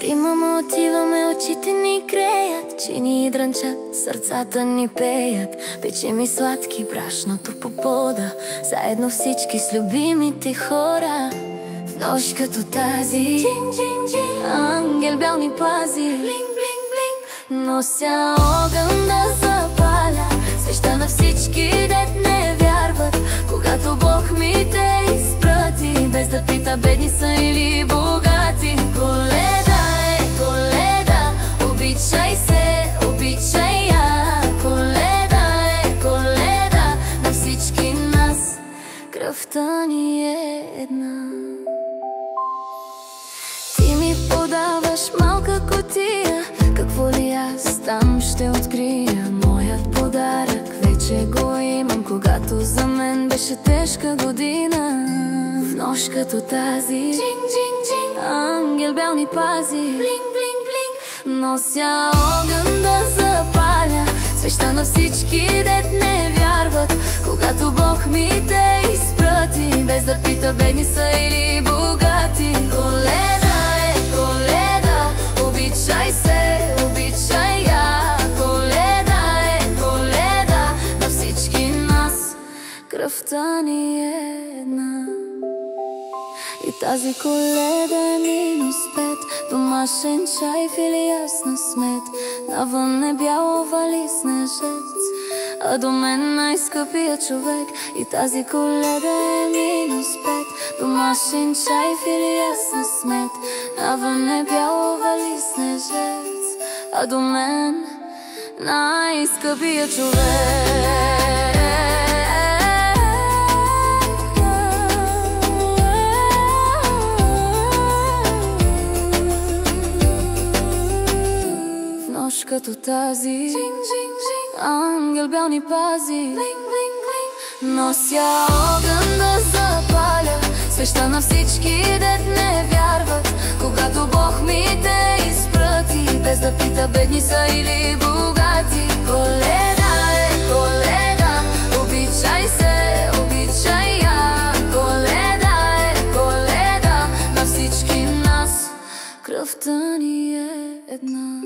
Примаме, отиваме, очите ни греят, чини дрънчат, сърцата ни пеят. Печем и сладки брашното по пода, заедно всички с любимите хора. В нощ като тази, ангел бял ни пази. Нося огън да запаля, свеща на всички, дет не вярват, когато Бог ми те изпрати, без да пита бедни са или богати. Коледа е, Коледа, обичай се, обичай я. Коледа е, Коледа, на всички нас кръвта ни е една. Ти ми подаваш малка кутия, какво ли аз там ще открия? Моят подарък вече го имам, когато за мен беше тежка година. В нощ като тази, ангел бял ни пази. Нося огън да запаля, свеща на всички, дет не вярват, когато Бог ми те изпрати, без да пита бедни са или богати. Коледа е, Коледа, обичай се, обичай я. Коледа е, Коледа, на всички нас кръвта ни е една. И тази Коледа е -5, домашен чай, фили ясна смет, навън е бяло вали снежец, а до мен най-скъпия човек. И тази Коледа е -5, домашен чай, фили ясна смет, навън е бяло вали снежец, а до мен най-скъпия човек. Като тази, ангел бял ни пази. Нося огън да запаля, свеща на всички, дет не вярват, когато Бог ми те изпрати, без да пита бедни са или богати. Коледа е, Коледа, обичай се, обичай я. Коледа е, Коледа, на всички нас кръвта ни е една.